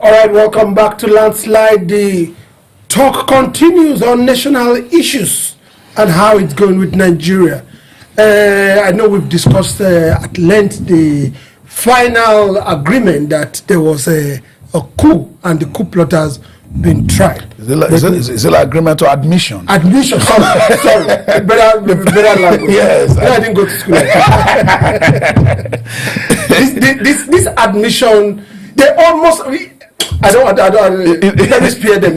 All right, welcome back to Landslide. The talk continues on national issues and how it's going with Nigeria. I know we've discussed at length the final agreement that there was a coup and the coup plotters been tried. Is it like agreement or admission? Admission, sorry. Better language. Yes. I didn't go to school. This admission, they almost... I don't let me spare them.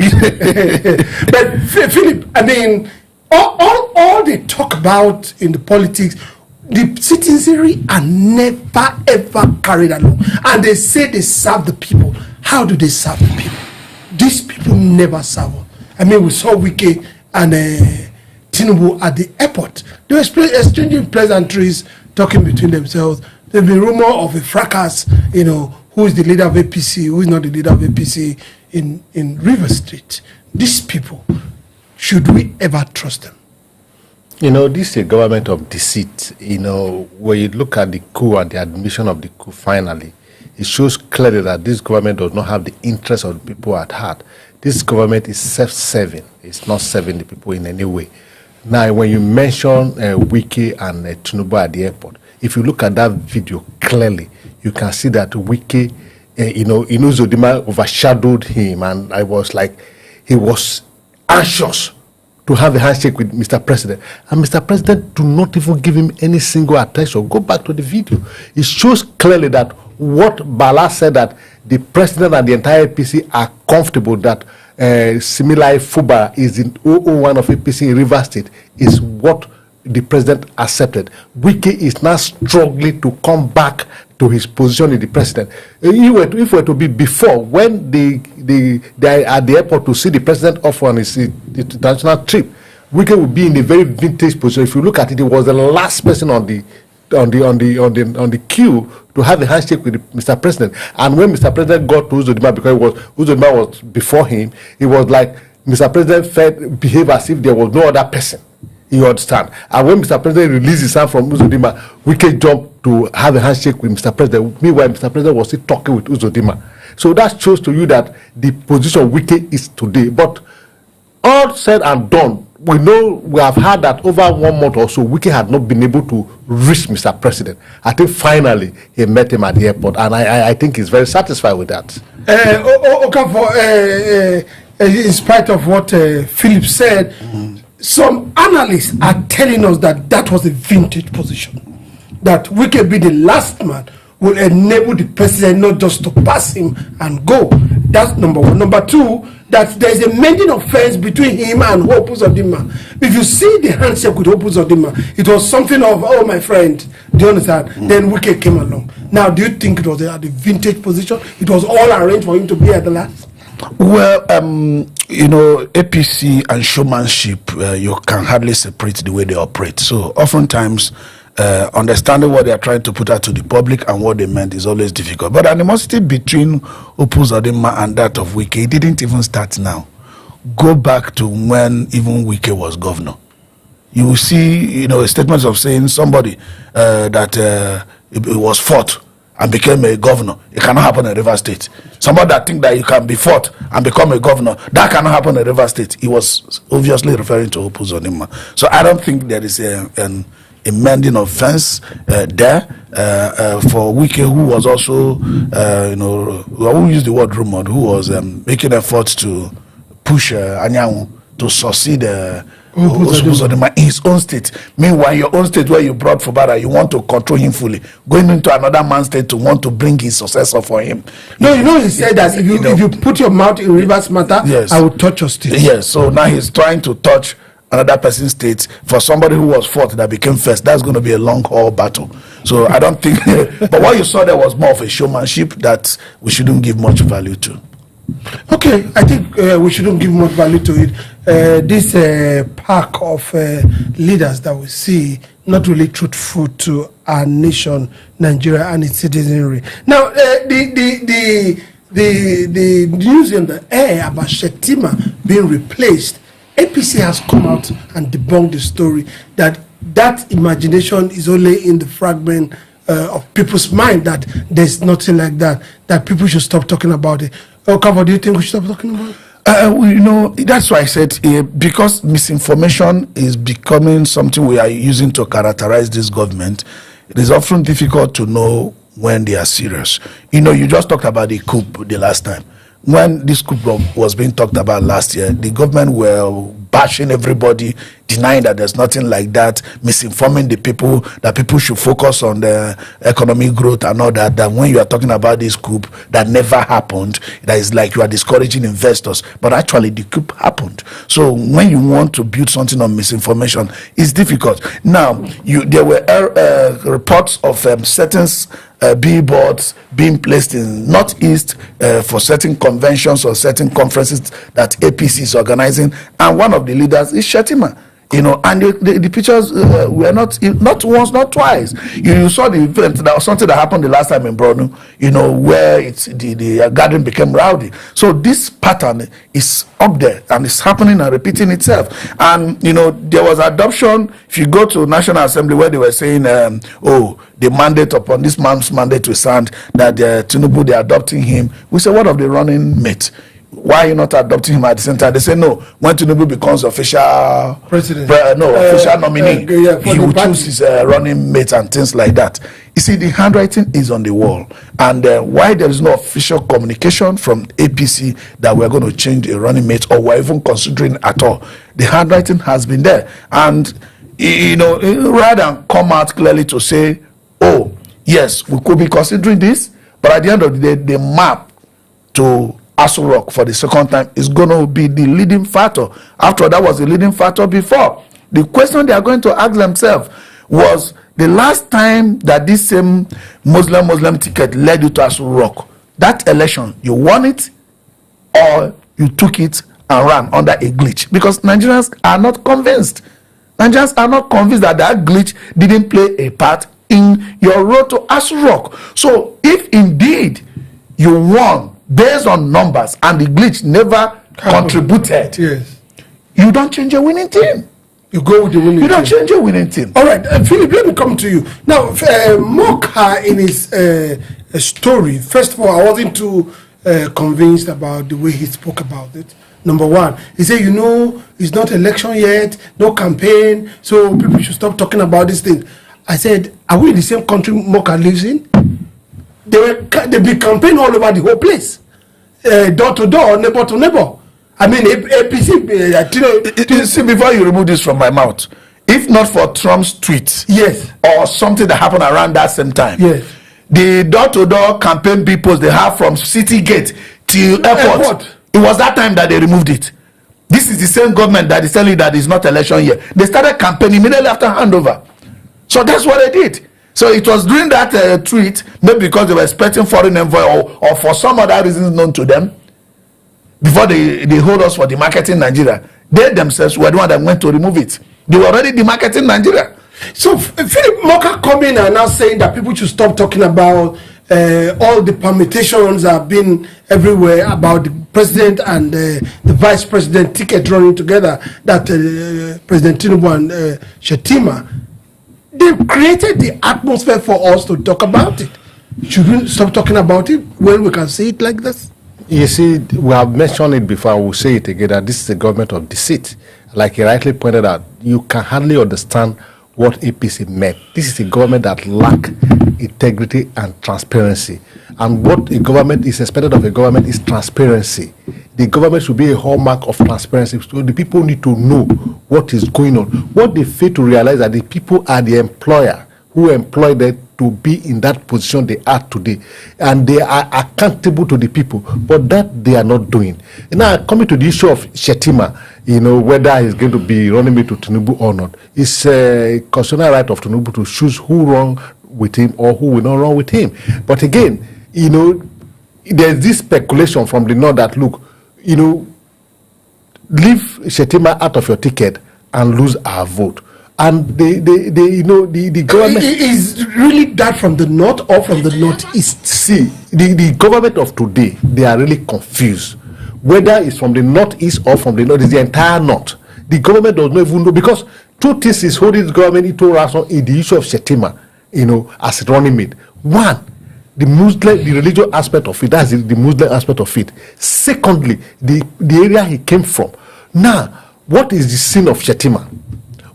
But Philip, I mean, all they talk about in the politics, the citizenry are never ever carried along. And they say they serve the people. How do they serve the people? These people never serve. I mean, we saw Wike and Tinubu at the airport. They were exchanging pleasantries, talking between themselves. There's been rumor of a fracas, who is the leader of APC, who is not the leader of APC in River Street. These people, should we ever trust them? This is a government of deceit. When you look at the coup and the admission of the coup finally, it shows clearly that this government does not have the interest of the people at heart. This government is self-serving. It's not serving the people in any way. Now, when you mention Wike and Tinubu at the airport, if you look at that video clearly, you can see that Wike, Zodima overshadowed him, and I was like, he was anxious to have a handshake with Mr. President. And Mr. President do not even give him any single attention. Go back to the video. It shows clearly that what Bala said, that the president and the entire APC are comfortable that Similai Fuba is in 001 of APC in River State, is what the president accepted. Wike is now struggling to come back to his position in the president. If it were to be before, when they are at the airport to see the president off on his international trip, Wike would be in a very vintage position. If you look at it, he was the last person on the queue to have a handshake with Mr. President. And when Mr. President got to Uzodima, because Uzodima was before him, it was like Mr. President behaved as if there was no other person. You understand? And when Mr. President released his hand from Uzodima, Wike jumped to have a handshake with Mr. President. Meanwhile, Mr. President was still talking with Uzodima. So that shows to you that the position Wike is today. But all said and done, we have heard that over 1 month or so, Wike had not been able to reach Mr. President. I think finally he met him at the airport, and I think he's very satisfied with that. In spite of what Philip said, some analysts are telling us that was a vintage position. That Wike be the last man will enable the president not just to pass him and go. That's number one. Number two, that there's a mending of fence between him and Hope Uzodima. If you see the handshake with Hope Uzodima, it was something of, oh my friend, do you understand? Then Wike came along. Now, do you think it was at the vintage position? It was all arranged for him to be at the last? Well, APC and showmanship, you can hardly separate the way they operate. So oftentimes, understanding what they are trying to put out to the public and what they meant is always difficult. But animosity between Uzodima and that of Wike, it didn't even start now. Go back to when even Wike was governor. You will see, statements of saying somebody that it was fought and became a governor. It cannot happen in River State. Somebody that think that you can be fought and become a governor, that cannot happen in River State. He was obviously referring to Uzodima. So I don't think there is a mending of fence there for Wike, who was also, who used the word rumored, who was making efforts to push Anyanwu to succeed Uzodima in his own state. Meanwhile, your own state where you brought Fubara, you want to control him fully. Going into another man's state to want to bring his successor for him. No, he said that if you put your mouth in Rivers matter, yes, I will touch your state. Yes, so now he's trying to touch another person's state for somebody who was fourth that became first. That's going to be a long haul battle. So I don't think, but what you saw there was more of a showmanship that we shouldn't give much value to. Okay, I think we shouldn't give much value to it. This pack of leaders that we see not really truthful to our nation, Nigeria, and its citizenry. Now, the news in the air about Shetima being replaced, APC has come out and debunked the story that imagination is only in the fragment of people's mind that there's nothing like that, that people should stop talking about it. Okafo, do you think we should stop talking about it? That's why I said because misinformation is becoming something we are using to characterize this government, it is often difficult to know when they are serious. You just talked about the coup the last time. When this coup was being talked about last year, the government were bashing everybody, denying that there's nothing like that, misinforming the people, that people should focus on the economic growth and all that. That when you are talking about this coup that never happened, that is like you are discouraging investors. But actually, the coup happened. So when you want to build something on misinformation, it's difficult. Now, there were reports of certain billboards being placed in Northeast for certain conventions or certain conferences that APC is organizing, and one of the leaders is Shetima. And the pictures were not once, not twice. You saw the event, that was something that happened the last time in Borno, where the gathering became rowdy. So this pattern is up there and it's happening and repeating itself. And there was adoption. If you go to National Assembly where they were saying, the mandate upon this man's mandate to stand, that Tinubu, they're adopting him. We say, what of the running mate? Why are you not adopting him at the same time? They say no. When Tinubu becomes official president, official nominee, he will choose his running mate and things like that. You see, the handwriting is on the wall, and why there is no official communication from APC that we're going to change a running mate, or we're even considering at all, the handwriting has been there, and rather than come out clearly to say, oh yes, we could be considering this, but at the end of the day, the map to Aso Rock for the second time is going to be the leading factor. After all, that was the leading factor before. The question they are going to ask themselves was, the last time that this same Muslim ticket led you to Aso Rock, that election, you won it or you took it and ran under a glitch? Because Nigerians are not convinced. Nigerians are not convinced that that glitch didn't play a part in your road to Aso Rock. So if indeed you won based on numbers and the glitch never contributed, yes, you don't change a winning team. You go with the winning team. You don't change a winning team. All right, Philip, let me come to you. Now, Moka, in his story, first of all, I wasn't too convinced about the way he spoke about it. Number one, he said, it's not election yet, no campaign, so people should stop talking about this thing. I said, are we in the same country Moka lives in? They be campaign all over the whole place, door to door, neighbor to neighbor. I mean, APC. See, before you remove this from my mouth, if not for Trump's tweet, yes, or something that happened around that same time, yes, the door to door campaign bills they have from City Gate to airport, it was that time that they removed it. This is the same government that is telling you that it's not election year. They started campaigning immediately after handover. So that's what they did. So it was during that tweet, maybe because they were expecting foreign envoy or for some other reasons known to them, before they hold us for demarketing Nigeria, they themselves were the one that went to remove it. They were already demarketing Nigeria. So Philip Moka coming and now saying that people should stop talking about all the permutations have been everywhere about the president and the vice president ticket running together, that President Tinubu and Shetima. They've created the atmosphere for us to talk about it. Should we stop talking about it when we can see it like this? You see, we have mentioned it before, I will say it again, that this is a government of deceit. Like he rightly pointed out, you can hardly understand what APC meant. This is a government that lacks integrity and transparency. And what a government is expected of a government is transparency. The government should be a hallmark of transparency. So the people need to know what is going on. What they fail to realize that the people are the employer who employ them to be in that position they are today. And they are accountable to the people. But that they are not doing. Now, coming to the issue of Shetima, whether he's going to be running me to Tinubu or not, it's a constitutional right of Tinubu to choose who run with him or who will not run with him. But again, there's this speculation from the north that, look, leave Shetima out of your ticket and lose our vote. And the government is really that from the north or from the northeast. See, the government of today, they are really confused. Whether it's from the northeast or from the north, it's the entire north. The government does not even know, because two things is holding the government into ransom in the issue of Shetima. as a running mate. One, the religious aspect of it, that's the Muslim aspect of it. Secondly, the area he came from. Now, what is the sin of Shetima?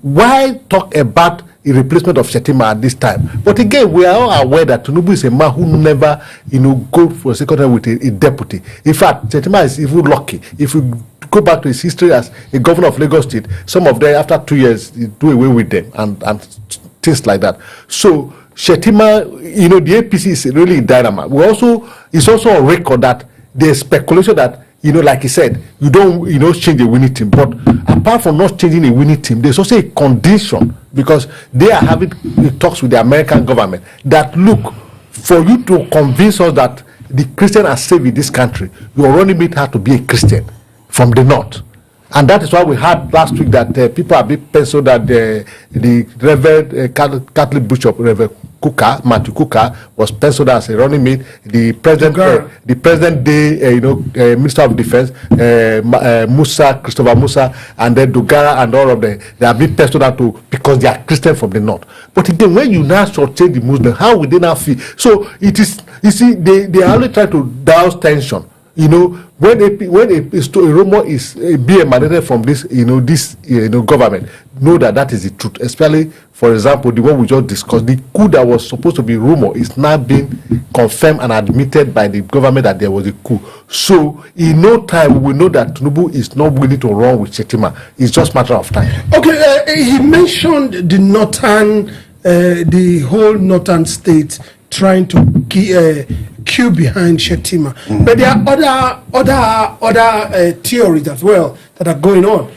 Why talk about a replacement of Shetima at this time? But again, we are all aware that Tinubu is a man who never, go for a secretary with a deputy. In fact, Shetima is even lucky. If we go back to his history as a governor of Lagos State, some of them, after 2 years, do away with them and things like that. So, Shetima, the APC is really dynamite. It's also a record that there's speculation that, like he said, you don't, change a winning team. But apart from not changing a winning team, there's also a condition, because they are having talks with the American government that, look, for you to convince us that the Christian are safe in this country, your running mate has to be a Christian from the north. And that is why we had last week that people have been penciled that the Reverend Catholic Bishop, Reverend Matthew Kuka, was penciled as a running mate. The present day, Minister of Defense, Christopher Musa, and then Dogara and all of them, they have been penciled out because they are Christian from the north. But again, when you now shortchange the Muslim, how will they now feel? So it is, they are only trying to douse tension. When a rumor is being emanated from this, government, know that is the truth. Especially, for example, the one we just discussed, the coup that was supposed to be rumor is now being confirmed and admitted by the government that there was a coup. So, in no time, we will know that Tinubu is not willing to run with Shetima. It's just a matter of time. Okay, he mentioned the whole northern states trying to queue behind Shetima. But there are other theories as well that are going on.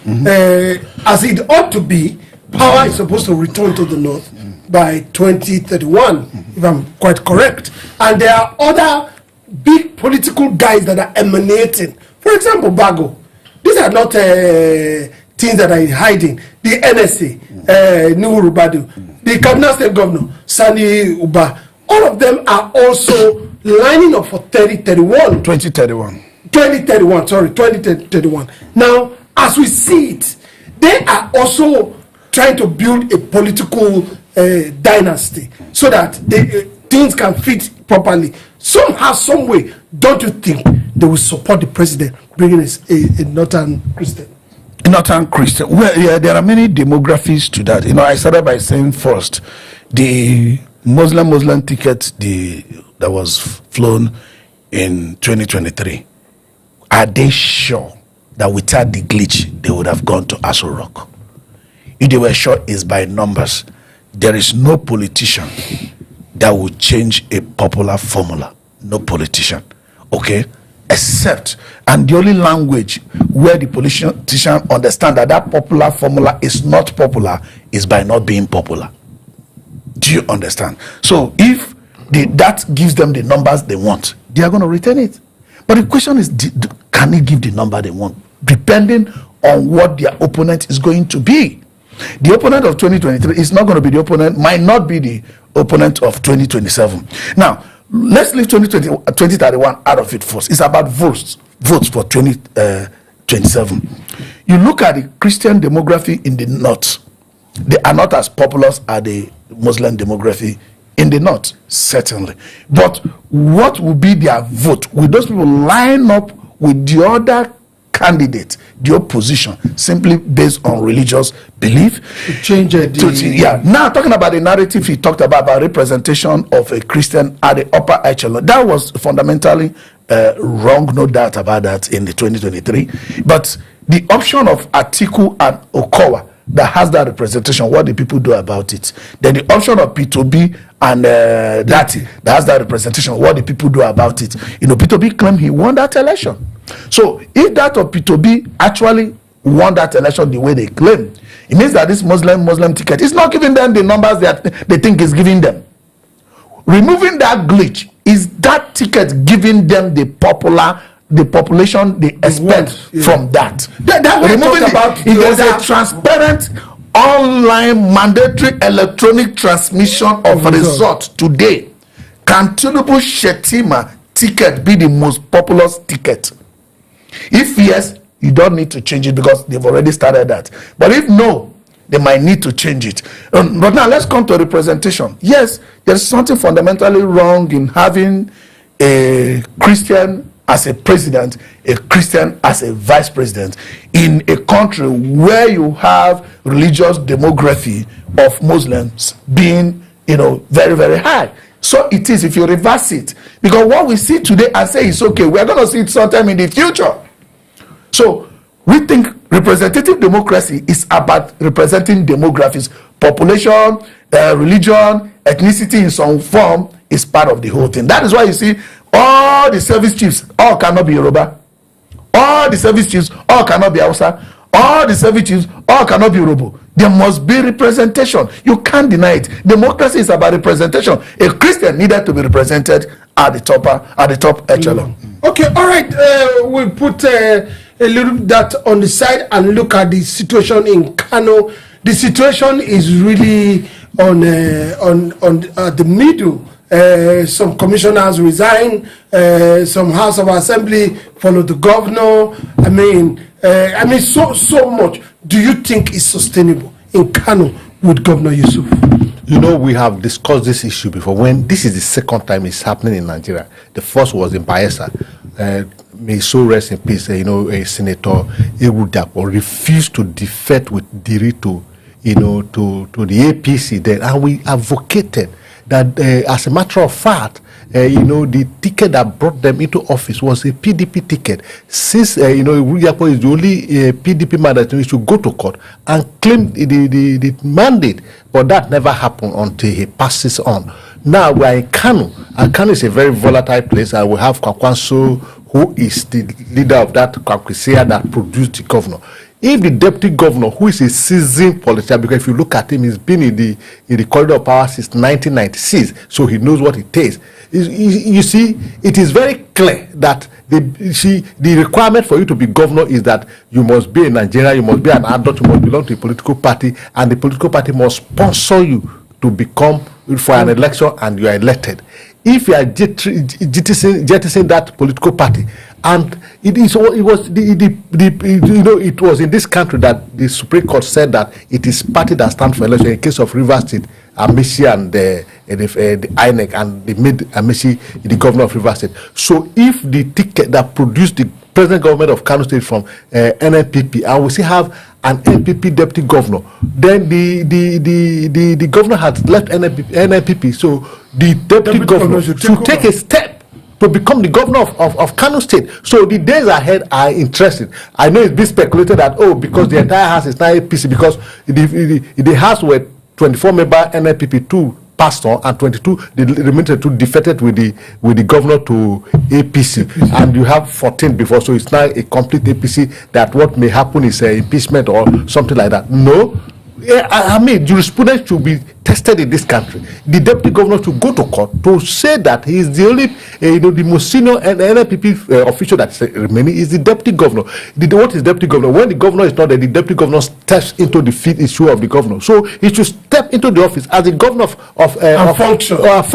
As it ought to be, power is supposed to return to the north by 2031, if I'm quite correct. And there are other big political guys that are emanating. For example, Bago. These are not things that are hiding. The NSA, Nuhu Rubadu, the Kaduna State Governor, Sani Uba, all of them are also lining up for 2031. Now, as we see it, they are also trying to build a political dynasty so that things can fit properly. Somehow, some way, don't you think they will support the president bringing a northern Christian? Northern Christian. Well, yeah, there are many demographies to that. I started by saying first, the Muslim ticket that was flown in 2023, are they sure that without the glitch they would have gone to Aso Rock? If they were sure, it's by numbers. There is no politician that would change a popular formula. No politician, okay? Except, and the only language where the politician understand that popular formula is not popular is by not being popular. Do you understand? So if that gives them the numbers they want, they are going to retain it. But the question is, can they give the number they want? Depending on what their opponent is going to be. The opponent of 2023 is not going to be the opponent, might not be the opponent of 2027. Now, let's leave 2031 out of it first. It's about votes for 2027. You look at the Christian demography in the north, they are not as populous as the Muslim demography in the north, certainly. But what will be their vote? Will those people line up with the other candidate, the opposition, simply based on religious belief? To change it. Yeah. Now, talking about the narrative he talked about representation of a Christian at the upper echelon, that was fundamentally wrong, no doubt about that, in the 2023. But the option of Atiku and Okowa that has that representation, what the people do about it. Then the option of P2B and Dati that has that representation, what the people do about it. P2B claimed he won that election. So if that of P2B actually won that election the way they claim, it means that this Muslim ticket is not giving them the numbers that they think is giving them. Removing that glitch, is that ticket giving them the population they expect from that? Removing if there's a transparent online mandatory electronic transmission of result today, can Tinubu Shetima ticket be the most populous ticket? If yes, you don't need to change it because they've already started that. But if no, they might need to change it. But now let's come to representation. Yes, there's something fundamentally wrong in having a Christian as a president, a Christian as a vice president in a country where you have religious demography of Muslims being, very, very high. So it is if you reverse it. Because what we see today and say it's okay, we're going to see it sometime in the future. So we think representative democracy is about representing demographies. Population, religion, ethnicity in some form is part of the whole thing. That is why you see all the service chiefs, all cannot be Yoruba. All the service chiefs, all cannot be Hausa. All the service chiefs, all cannot be Yoruba. There must be representation. You can't deny it. Democracy is about representation. A Christian needed to be represented at the top echelon. Okay, all right. We'll put a little that on the side and look at the situation in Kano. The situation is really on the middle. Some commissioners resign. Some House of Assembly follow the governor. I mean, so much. Do you think is sustainable in Kano with Governor Yusuf? We have discussed this issue before. When this is the second time it's happening in Nigeria. The first was in Bayelsa. May so rest in peace. A Senator Erudapo refused to defect with Diri to the APC then, and we advocated that as a matter of fact, the ticket that brought them into office was a PDP ticket. Since Erudapo is the only PDP man that should go to court and claim the mandate, but that never happened until he passes on. Now we are in Kano, and Kano is a very volatile place, and we have Kwakwanso, who is the leader of that Kwakwisia that produced the governor. If the deputy governor, who is a seasoned politician, because if you look at him, he's been in the corridor of power since 1996, so he knows what it takes. You see, it is very clear that the requirement for you to be governor is that you must be in Nigeria, you must be an adult, you must belong to a political party, and the political party must sponsor you to become for an election, and you are elected. If you are jettisoning that political party, and it was in this country that the Supreme Court said that it is party that stands for election. In case of Rivers State, Amaechi and the INEC, and they made Amaechi the governor of Rivers State. So if the ticket that produced the present government of Kano State from NNPP, and we still have an NPP deputy governor, then the governor has left NNPP, so the deputy governor should take a step to become the governor of Kano State. So the days ahead are interesting. I know it's been speculated that, because the entire house is now APC, because the house were 24 member NNPP, 2 passed on, and 22, the remaining 2 defected with the governor to APC. And you have 14 before, so it's now a complete APC. That what may happen is impeachment or something like that. No. I mean, jurisprudence should be tested in this country. The deputy governor should go to court to say that he is the only, the most senior NNPP official that's remaining is the deputy governor. What is deputy governor? When the governor is not there, the deputy governor steps into the field issue of the governor. So he should step into the office as the governor of function of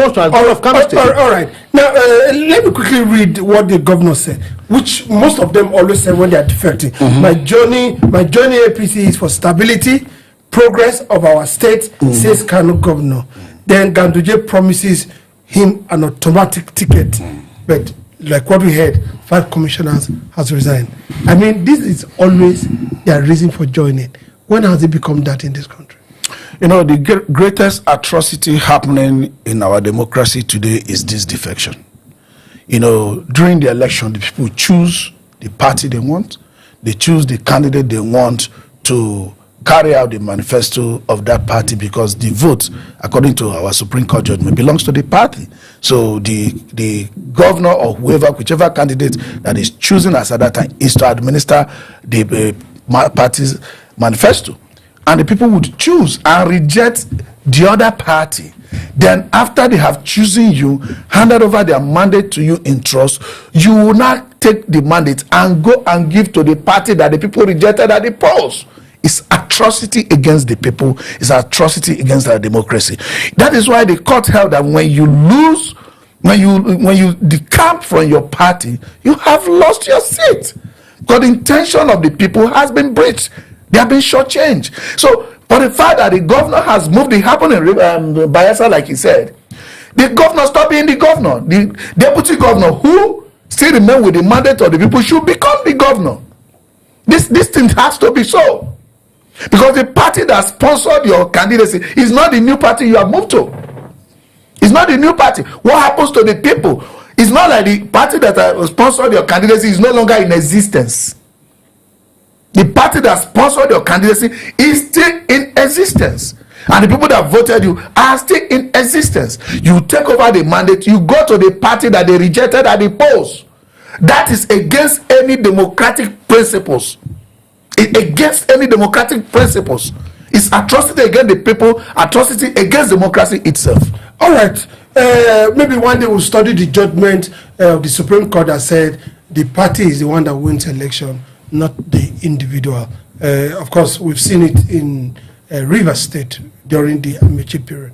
Kano State. All right. Now, let me quickly read what the governor said, which most of them always say when they are defecting. My journey APC is for stability, progress of our state, says Kano governor. Then Ganduje promises him an automatic ticket. But like what we heard, 5 commissioners has resigned. I mean, this is always their reason for joining. When has it become that in this country? The greatest atrocity happening in our democracy today is this defection. During the election, the people choose the party they want. They choose the candidate they want to carry out the manifesto of that party, because the vote, according to our Supreme Court judgment, belongs to the party. So the governor or whichever candidate that is choosing as at that time is to administer the party's manifesto. And the people would choose and reject the other party. Then after they have chosen you, handed over their mandate to you in trust, you will not take the mandate and go and give to the party that the people rejected at the polls. It's atrocity against the people. It's atrocity against our democracy. That is why the court held that when you lose, when you decamp from your party, you have lost your seat. Because the intention of the people has been breached. They have been shortchanged. So But the fact that the governor has moved, it happened in Bayelsa, like he said. The governor stopped being the governor. The deputy governor, who still remain with the mandate of the people, should become the governor. This thing has to be so. Because the party that sponsored your candidacy is not the new party you have moved to. It's not the new party. What happens to the people? It's not like the party that sponsored your candidacy is no longer in existence. The party that sponsored your candidacy is still in existence. And the people that voted you are still in existence. You take over the mandate, you go to the party that they rejected at the polls. That is against any democratic principles. Against any democratic principles. It's atrocity against the people, atrocity against democracy itself. All right. Maybe one day we'll study the judgment of the Supreme Court that said the party is the one that wins election, not the individual. Of course, we've seen it in Rivers State during the Amici period.